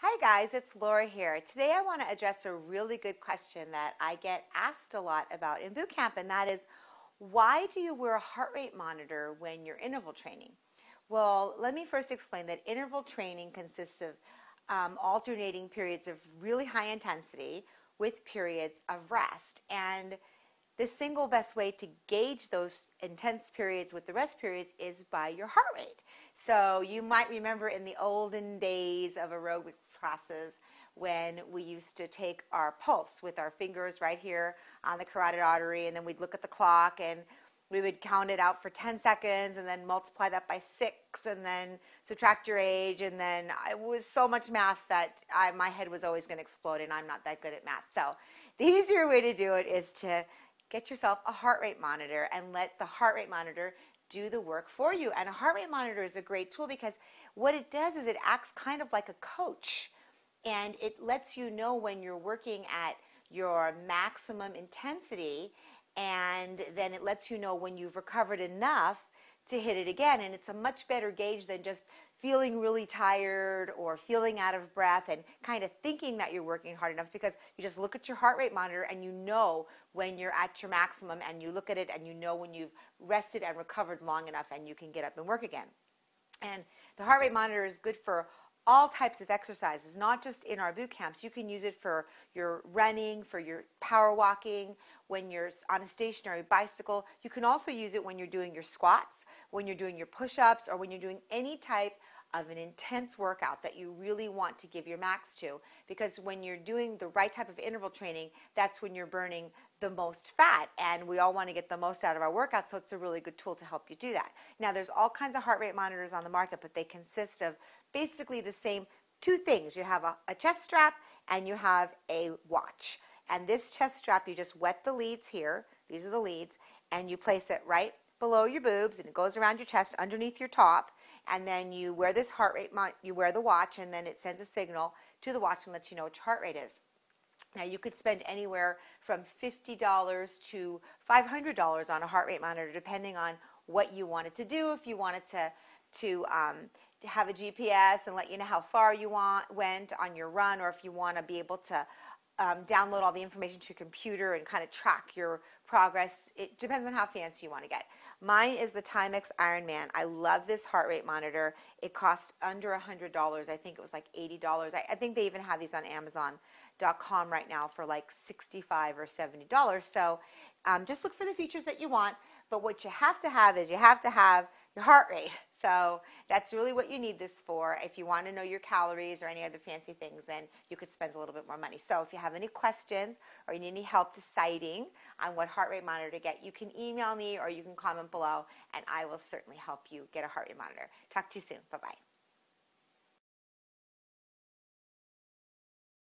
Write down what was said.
Hi guys, it's Laura here. Today I want to address a really good question that I get asked a lot about in boot camp, and that is, why do you wear a heart rate monitor when you're interval training? Well, let me first explain that interval training consists of alternating periods of really high intensity with periods of rest. And the single best way to gauge those intense periods with the rest periods is by your heart rate. So you might remember in the olden days of aerobics classes when we used to take our pulse with our fingers right here on the carotid artery, and then we'd look at the clock and we would count it out for 10 seconds and then multiply that by 6 and then subtract your age, and then it was so much math that my head was always going to explode, and I'm not that good at math. So the easier way to do it is to get yourself a heart rate monitor and let the heart rate monitor do the work for you. And a heart rate monitor is a great tool because what it does is it acts kind of like a coach, and it lets you know when you're working at your maximum intensity, and then it lets you know when you've recovered enough to hit it again. And it's a much better gauge than just feeling really tired or feeling out of breath and kind of thinking that you're working hard enough, because you just look at your heart rate monitor and you know when you're at your maximum, and you look at it and you know when you've rested and recovered long enough and you can get up and work again. And the heart rate monitor is good for all types of exercises, not just in our boot camps. You can use it for your running, for your power walking, when you're on a stationary bicycle. You can also use it when you're doing your squats, when you're doing your push-ups, or when you're doing any type of an intense workout that you really want to give your max to. Because when you're doing the right type of interval training, that's when you're burning the most fat, and we all want to get the most out of our workout, so it's a really good tool to help you do that. Now, there's all kinds of heart rate monitors on the market, but they consist of basically the same two things. You have a chest strap and you have a watch. And this chest strap, you just wet the leads here, these are the leads, and you place it right below your boobs, and it goes around your chest underneath your top, and then you wear this heart rate, you wear the watch, and then it sends a signal to the watch and lets you know what your heart rate is. Now, you could spend anywhere from $50 to $500 on a heart rate monitor, depending on what you wanted to do. If you wanted to have a GPS and let you know how far you went on your run, or if you want to be able to download all the information to your computer and kind of track your progress. It depends on how fancy you want to get. Mine is the Timex Ironman. I love this heart rate monitor. It cost under $100. I think it was like $80. I think they even have these on Amazon.com right now for like $65 or $70. So just look for the features that you want. But what you have to have is you have to have your heart rate. So that's really what you need this for. If you want to know your calories or any other fancy things, then you could spend a little bit more money. So if you have any questions or you need any help deciding on what heart rate monitor to get, you can email me or you can comment below, and I will certainly help you get a heart rate monitor. Talk to you soon. Bye-bye.